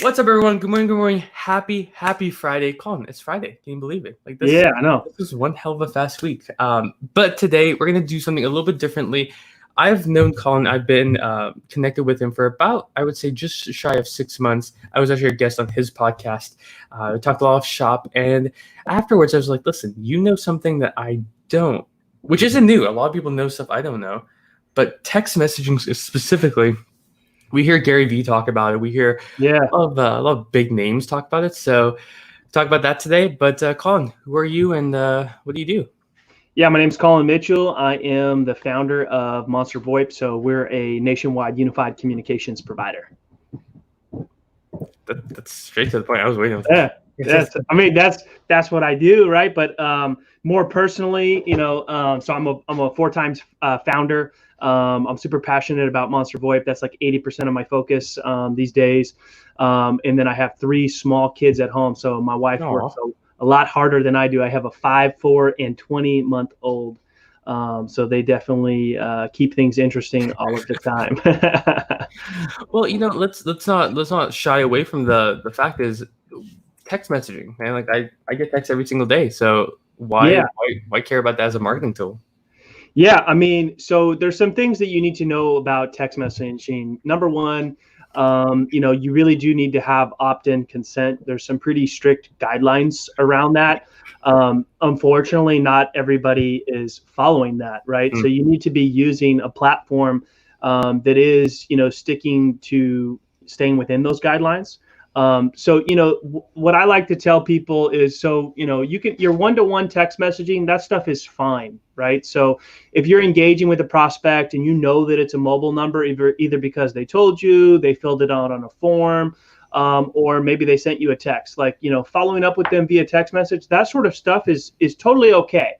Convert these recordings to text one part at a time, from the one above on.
What's up, everyone? Good morning, good morning. Happy Friday. Colin, it's Friday. Can you believe it? Like this, Yeah, I know. this was one hell of a fast week. But today we're going to do something a little bit differently. I've known Colin. I've been connected with him for about, I would say, just shy of 6 months. I was actually a guest on his podcast. We talked a lot of shop. And afterwards, I was like, listen, you know something that I don't, which isn't new. A lot of people know stuff I don't know. But text messaging specifically, we hear Gary Vee talk about it. We hear Yeah. a lot of big names talk about it. So talk about that today. But Colin, who are you and what do you do? Yeah, my name's Collin Mitchell. I am the founder of Monster VoIP. So we're a nationwide unified communications provider. That's straight to the point. I was waiting. Yeah. That's what I do, right? But more personally, so I'm a 4 times founder. I'm super passionate about Monster VoIP. That's like 80% of my focus these days. And then I have 3 small kids at home. So my wife works a lot harder than I do. I have a 5, 4, and 20-month-old. So they definitely keep things interesting all of the time. Well, let's not shy away from the fact is text messaging, man. Like I get texts every single day. So why care about that as a marketing tool? Yeah, I mean, so there's some things that you need to know about text messaging. Number one, you really do need to have opt-in consent. There's some pretty strict guidelines around that. Unfortunately, not everybody is following that, right? So you need to be using a platform that is, staying within those guidelines. What I like to tell people is, your one-to-one text messaging, that stuff is fine, right? So if you're engaging with a prospect and you know that it's a mobile number, either because they told you, they filled it out on a form, or maybe they sent you a text, following up with them via text message, that sort of stuff is totally okay.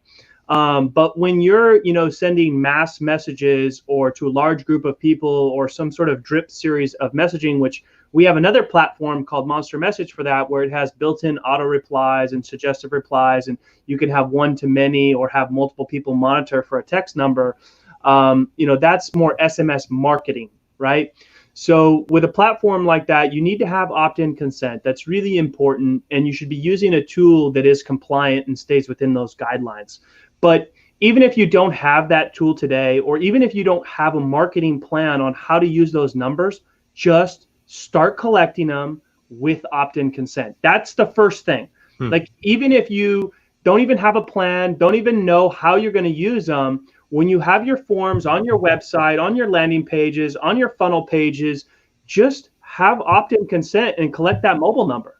But when you're, sending mass messages or to a large group of people or some sort of drip series of messaging, which we have another platform called Monster Message for that, where it has built-in auto replies and suggestive replies, and you can have one-to-many or have multiple people monitor for a text number. That's more SMS marketing, right? So with a platform like that, you need to have opt-in consent. That's really important, and you should be using a tool that is compliant and stays within those guidelines. But even if you don't have that tool today, or even if you don't have a marketing plan on how to use those numbers, just start collecting them with opt-in consent. That's the first thing. Like, even if you don't even have a plan, don't even know how you're going to use them, when you have your forms on your website, on your landing pages, on your funnel pages, just have opt-in consent and collect that mobile number,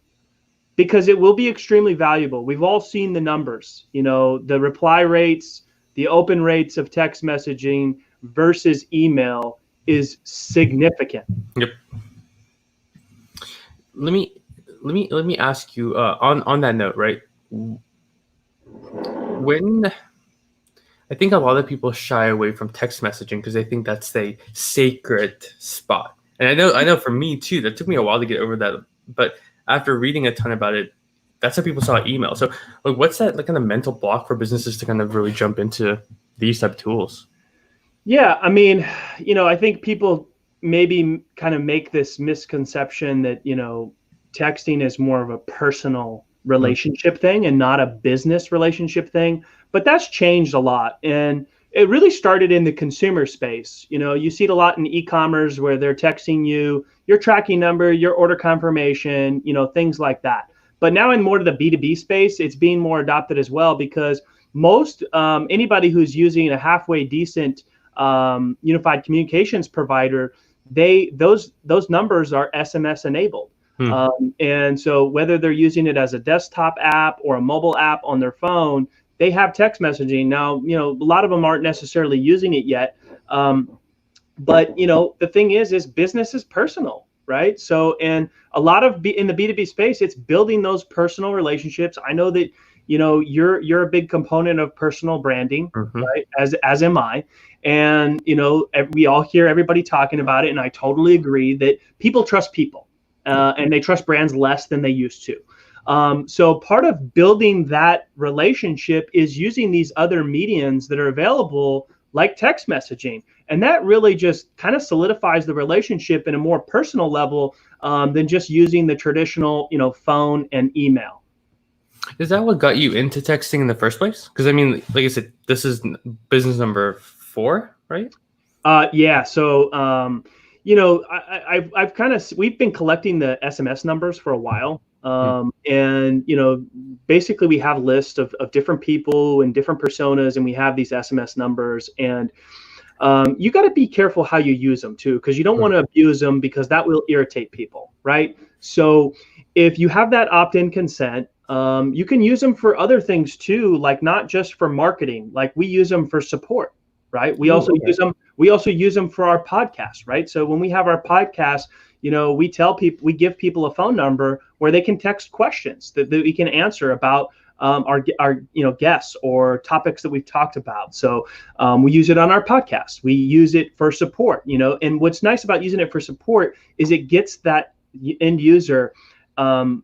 because it will be extremely valuable. We've all seen the numbers, the reply rates, the open rates of text messaging versus email is significant. Yep. Let me ask you on that note, right? When I think a lot of people shy away from text messaging because they think that's a sacred spot, and I know for me too, that took me a while to get over that. But after reading a ton about it, that's how people saw email. So, like, what's that kind of mental block for businesses to kind of really jump into these type of tools? Yeah, I mean, I think people maybe kind of make this misconception that, texting is more of a personal relationship thing and not a business relationship thing. But that's changed a lot. And it really started in the consumer space. You see it a lot in e-commerce where they're texting you your tracking number, your order confirmation, things like that. But now in more to the B2B space, it's being more adopted as well, because most anybody who's using a halfway decent unified communications provider, those numbers are SMS enabled. And so whether they're using it as a desktop app or a mobile app on their phone, they have text messaging. Now, a lot of them aren't necessarily using it yet. But the thing is business is personal, right? So, and a lot of in the B2B space, it's building those personal relationships. I know that, you're a big component of personal branding, right? As am I. And, we all hear everybody talking about it. And I totally agree that people trust people and they trust brands less than they used to. So part of building that relationship is using these other mediums that are available, like text messaging. And that really just kind of solidifies the relationship in a more personal level than just using the traditional, phone and email. Is that what got you into texting in the first place? Because I mean, like I said, this is business number 4, right? Yeah. So, I've kind of, we've been collecting the SMS numbers for a while. And, basically we have lists of different people and different personas, and we have these SMS numbers. And you got to be careful how you use them too, because you don't want to abuse them, because that will irritate people, right? So if you have that opt-in consent, you can use them for other things too, like not just for marketing. Like we use them for support, right? We also use them for our podcast, right? So when we have our podcast, we tell people, we give people a phone number where they can text questions that we can answer about our guests or topics that we've talked about. So we use it on our podcast. We use it for support, and what's nice about using it for support is it gets that end user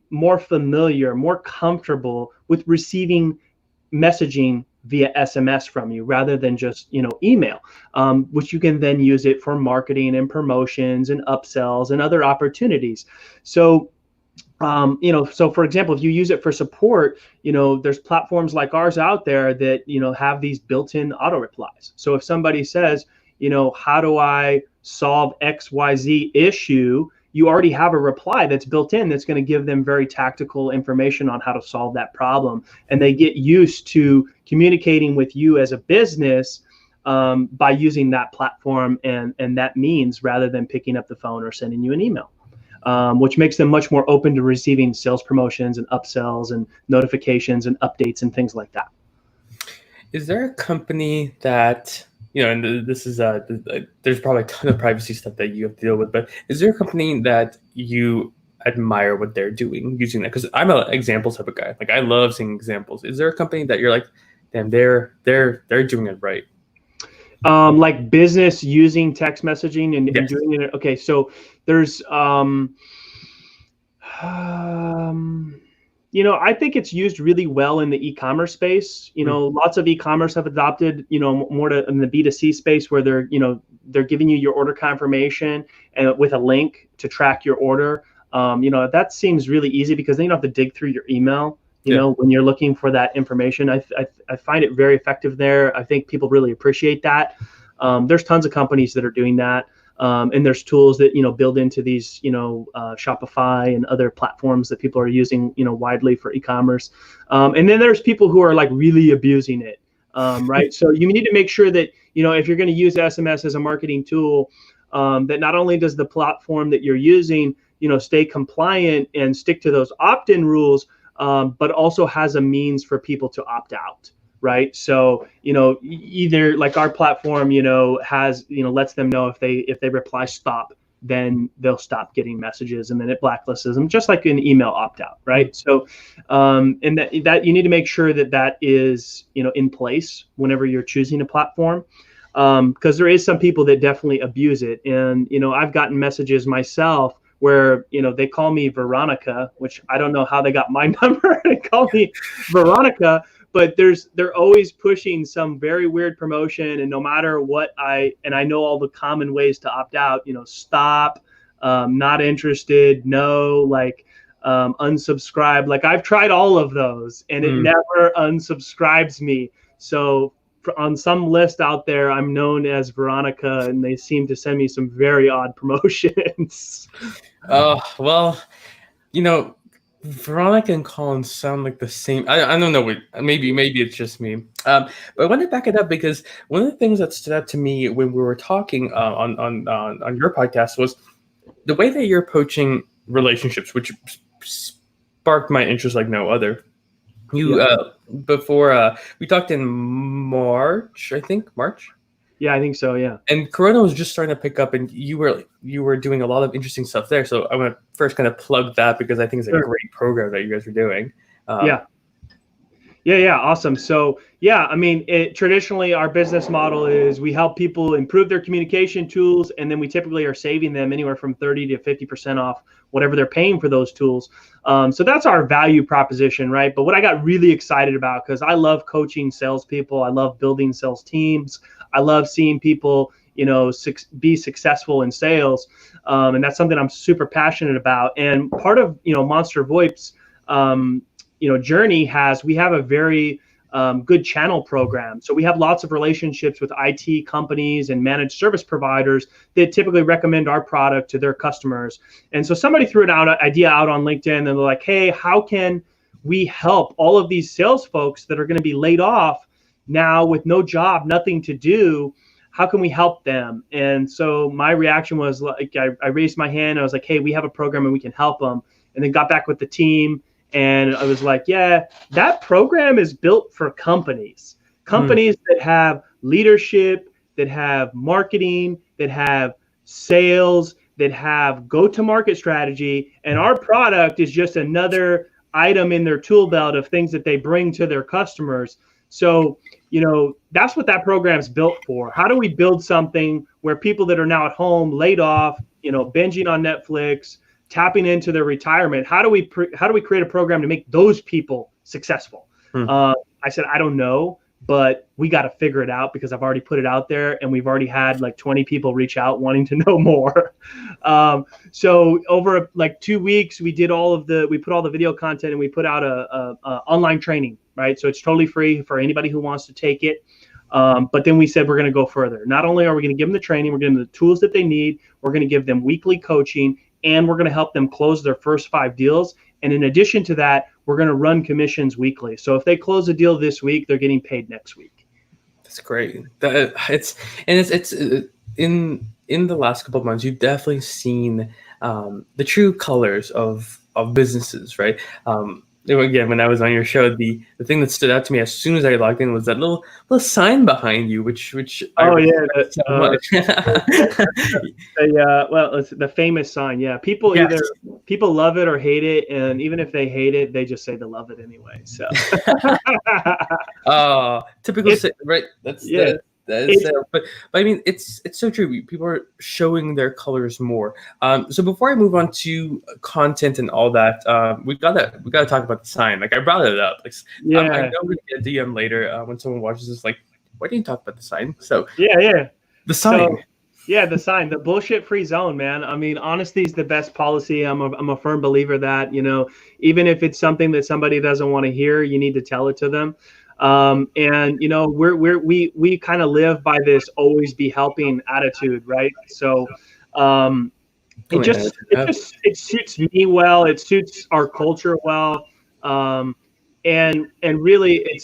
more familiar, more comfortable with receiving messaging via SMS from you rather than just, email, which you can then use it for marketing and promotions and upsells and other opportunities. So, so for example, if you use it for support, there's platforms like ours out there that, have these built-in auto replies. So if somebody says, how do I solve XYZ issue? You already have a reply that's built in that's going to give them very tactical information on how to solve that problem. And they get used to communicating with you as a business by using that platform and that means, rather than picking up the phone or sending you an email, which makes them much more open to receiving sales promotions and upsells and notifications and updates and things like that. Is there a company that, and this is there's probably a ton of privacy stuff that you have to deal with, but is there a company that you admire what they're doing using that? Because I'm an example type of guy. Like I love seeing examples. Is there a company that you're like, damn, they're doing it right? Like business using text messaging and doing it. Okay, so there's I think it's used really well in the e-commerce space. Lots of e-commerce have adopted, more in the B2C space, where they're giving you your order confirmation and with a link to track your order. That seems really easy, because then you don't have to dig through your email, when you're looking for that information. I find it very effective there. I think people really appreciate that. There's tons of companies that are doing that. And there's tools that, build into these, Shopify and other platforms that people are using, widely for e-commerce. And then there's people who are like really abusing it. Right. So you need to make sure that, if you're going to use SMS as a marketing tool, that not only does the platform that you're using, stay compliant and stick to those opt-in rules, but also has a means for people to opt out. Right. So, either like our platform, has, lets them know if they reply stop, then they'll stop getting messages, and then it blacklists them, just like an email opt out. Right. So, and that you need to make sure that is, in place whenever you're choosing a platform, because there is some people that definitely abuse it. And, I've gotten messages myself where, they call me Veronica, which I don't know how they got my number. They call me Veronica. But they're always pushing some very weird promotion, and no matter what I know all the common ways to opt out, stop, not interested, no, like unsubscribe. Like I've tried all of those, and it never unsubscribes me. So on some list out there, I'm known as Veronica, and they seem to send me some very odd promotions. Well, Veronica and Collin sound like the same. I don't know. Maybe it's just me. But I want to back it up, because one of the things that stood out to me when we were talking on your podcast was the way that you're approaching relationships, which sparked my interest like no other. Before we talked in March, I think March. Yeah, I think so. Yeah. And Corona was just starting to pick up, and you were doing a lot of interesting stuff there. So I want to first kind of plug that, because I think it's a great program that you guys are doing. Yeah. Awesome. So I mean, traditionally our business model is we help people improve their communication tools, and then we typically are saving them anywhere from 30 to 50% off whatever they're paying for those tools. So that's our value proposition, right? But what I got really excited about, because I love coaching salespeople, I love building sales teams, I love seeing people, be successful in sales. And that's something I'm super passionate about. And part of, Monster VoIP's, journey we have a very good channel program. So we have lots of relationships with IT companies and managed service providers that typically recommend our product to their customers. And so somebody threw an idea out on LinkedIn, and they're like, hey, how can we help all of these sales folks that are going to be laid off now with no job, nothing to do? How can we help them? And so my reaction was like, I raised my hand. I was like, hey, we have a program and we can help them. And then got back with the team. And I was like, yeah, that program is built for companies that have leadership, that have marketing, that have sales, that have go-to-market strategy. And our product is just another item in their tool belt of things that they bring to their customers. So, that's what that program is built for. How do we build something where people that are now at home, laid off, binging on Netflix, tapping into their retirement, how do we create a program to make those people successful? I said, I don't know, but we got to figure it out, because I've already put it out there, and we've already had like 20 people reach out wanting to know more. So over like 2 weeks, we put all the video content, and we put out a online training, right? So it's totally free for anybody who wants to take it. But then we said, we're going to go further. Not only are we going to give them the training, we're giving them the tools that they need. We're going to give them weekly coaching, and we're going to help them close their first 5 deals. And in addition to that, we're going to run commissions weekly. So if they close a deal this week, they're getting paid next week. That's great. It's in the last couple of months, you've definitely seen the true colors of businesses, right? Again, when I was on your show, the thing that stood out to me as soon as I logged in was that little sign behind you, which well, it's the famous sign. Yeah, people either love it or hate it, and even if they hate it, they just say they love it anyway. So, typical, right? But I mean, it's so true. People are showing their colors more. So before I move on to content and all that, we gotta talk about the sign. Like, I brought it up. Like, I know we're gonna get a DM later when someone watches this. Like, why didn't you talk about the sign? So the sign. So, the sign, the bullshit-free zone, man. I mean, honesty is the best policy. I'm a firm believer that, even if it's something that somebody doesn't want to hear, you need to tell it to them. And we kind of live by this always be helping attitude, right? So it suits me well, it suits our culture well. And really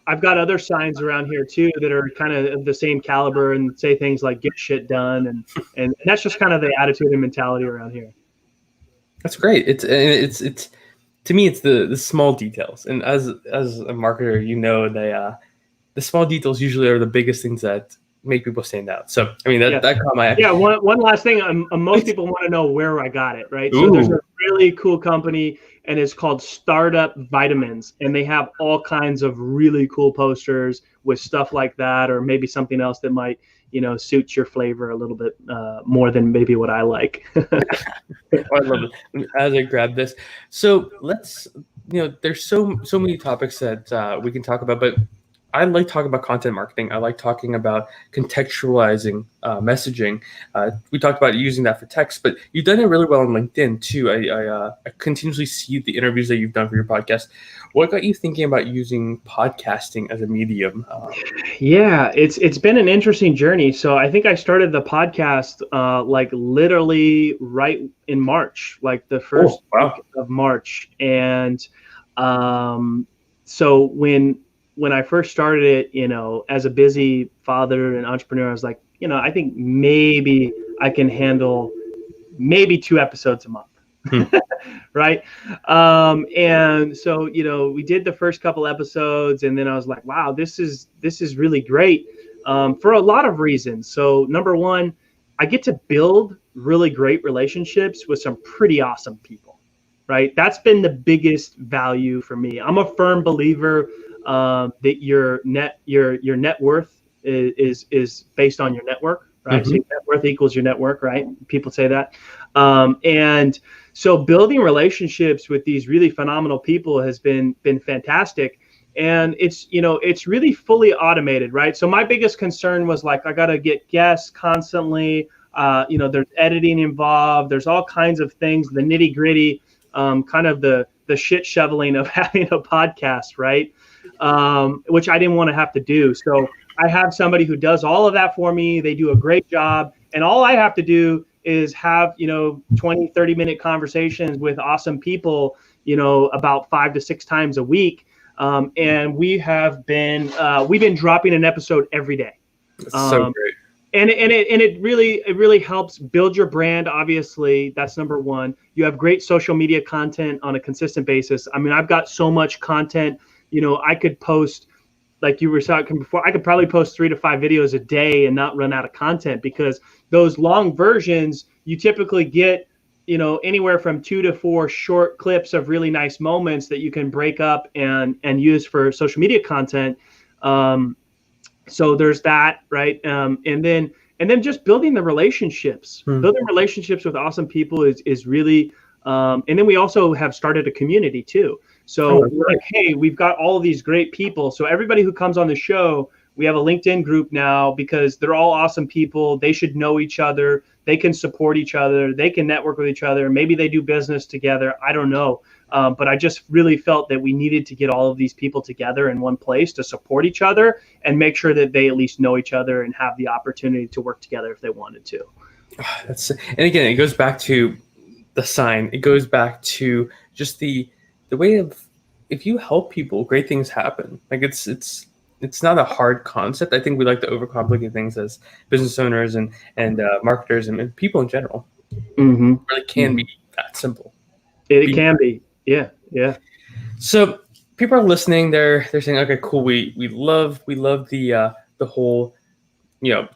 I've got other signs around here too that are kind of the same caliber and say things like get shit done, and that's just kind of the attitude and mentality around here. That's great. It's to me, it's the small details, and as a marketer, the small details usually are the biggest things that make people stand out. So, I mean, that caught my eye. One last thing. Most people want to know where I got it, right? Ooh. So there's a really cool company, and it's called Startup Vitamins, and they have all kinds of really cool posters with stuff like that, or maybe something else that might, suit your flavor a little bit more than maybe what I like. I love it. As I grab this, so let's, there's so many topics that we can talk about, but I like talking about content marketing. I like talking about contextualizing messaging. We talked about using that for text, but you've done it really well on LinkedIn too. I continuously see the interviews that you've done for your podcast. What got you thinking about using podcasting as a medium? It's been an interesting journey. So I think I started the podcast like literally right in March, like the first week of March. And so when I first started it, as a busy father and entrepreneur, I was like, I think maybe I can handle maybe 2 episodes a month. Right. And so, we did the first couple episodes, and then I was like, wow, this is really great for a lot of reasons. So number one, I get to build really great relationships with some pretty awesome people. Right. That's been the biggest value for me. I'm a firm believer that your net worth is based on your network, right? Mm-hmm. So your net worth equals your network, right? People say that. And so building relationships with these really phenomenal people has been fantastic. and it's really fully automated, right? So my biggest concern was like, I got to get guests constantly. There's editing involved. There's all kinds of things, the nitty gritty, kind of the shit shoveling of having a podcast, right? Which I didn't want to have to do. So I have somebody who does all of that for me. They do a great job. And all I have to do is have, 20, 30-minute conversations with awesome people, about 5 to 6 times a week. And we've been dropping an episode every day. That's so great. And it really helps build your brand. Obviously, that's number one. You have great social media content on a consistent basis. I mean, I've got so much content. I could post, like you were talking before, I could probably post 3 to 5 videos a day and not run out of content, because those long versions, you typically get, anywhere from 2 to 4 short clips of really nice moments that you can break up and use for social media content. So there's that, right? And then just building the relationships, building relationships with awesome people is really, and then we also have started a community too. So we're like, hey, we've got all of these great people. So everybody who comes on the show, we have a LinkedIn group now, because they're all awesome people. They should know each other. They can support each other. They can network with each other. Maybe they do business together. I don't know. But I just really felt that we needed to get all of these people together in one place to support each other and make sure that they at least know each other and have the opportunity to work together if they wanted to. And again, it goes back to the sign. It goes back to just the way of, if you help people, great things happen. Like it's not a hard concept. I think we like to overcomplicate things as business owners and marketers and people in general. Mm-hmm. It really can be that simple. It can be. Yeah. So people are listening. They're saying, okay, cool. We love the whole,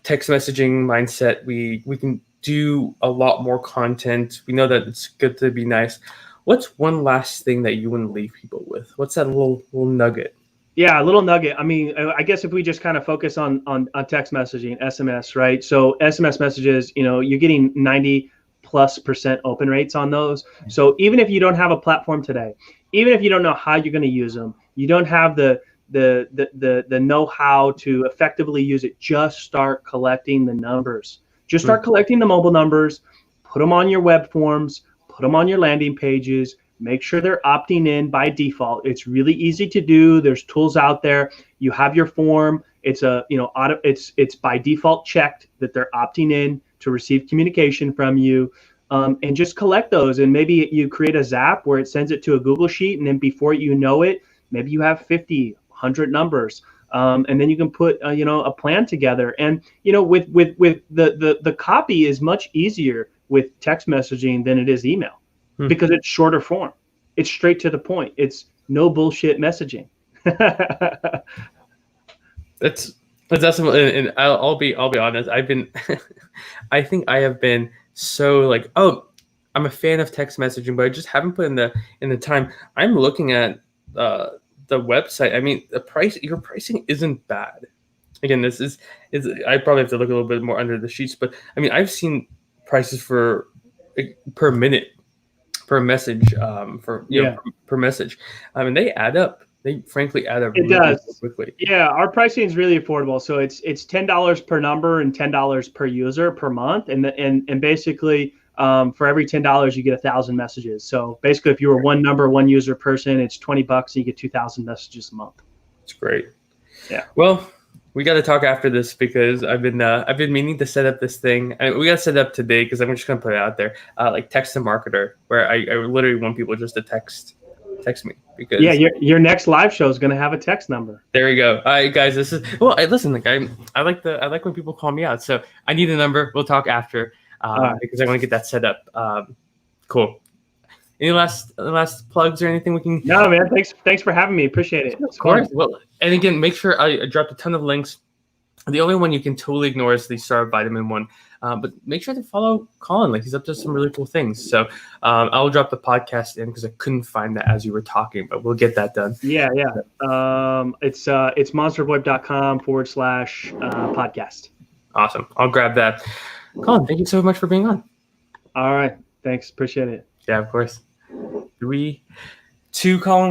text messaging mindset. We can do a lot more content. We know that it's good to be nice. What's one last thing that you wouldn't leave people with? What's that little nugget? Yeah, a little nugget. I mean, I guess if we just kind of focus on text messaging, SMS, right? So SMS messages, you're getting 90+% open rates on those. So even if you don't have a platform today, even if you don't know how you're going to use them, you don't have the know-how to effectively use it, just start collecting the numbers. Just start collecting the mobile numbers, put them on your web forms, put them on your landing pages. Make sure they're opting in by default. It's really easy to do. There's tools out there. You have your form. It's it's by default checked that they're opting in to receive communication from you, and just collect those. And maybe you create a Zap where it sends it to a Google Sheet, and then before you know it, maybe you have 50, 100 numbers, and then you can put a plan together. And with the copy is much easier with text messaging than it is email. Because it's shorter form. It's straight to the point. It's no bullshit messaging. That's awesome. And I'll be honest. I think I have been so like, oh, I'm a fan of text messaging, but I just haven't put in the time. I'm looking at the website. I mean, your pricing isn't bad. Again, this is I probably have to look a little bit more under the sheets, but I mean, I've seen prices for per minute, per message, per message. I mean, they add up. They frankly add up. It does quickly. Yeah, our pricing is really affordable. So it's $10 per number and $10 per user per month, and basically for every $10 you get 1,000 messages. So basically, if you were one number, one user person, it's $20 and you get 2,000 messages a month. It's great. Yeah. Well, we got to talk after this because I've been meaning to set up this thing. We got to set it up today because I'm just gonna put it out there, like text to marketer, where I literally want people just to text me because your next live show is gonna have a text number. There we go. All right, guys, this is listen. Like I like when people call me out, so I need a number. We'll talk after because I want to get that set up. Cool. Any last plugs or anything we can? No, man. Thanks for having me. Appreciate it. Of course. Well, and again, make sure I dropped a ton of links. The only one you can totally ignore is the Star Vitamin one. But make sure to follow Collin. Like he's up to some really cool things. So I'll drop the podcast in because I couldn't find that as you were talking, but we'll get that done. Yeah. It's monstervoip.com/podcast. Awesome. I'll grab that. Collin, thank you so much for being on. All right. Thanks. Appreciate it. Yeah, of course. 3, 2, Collin.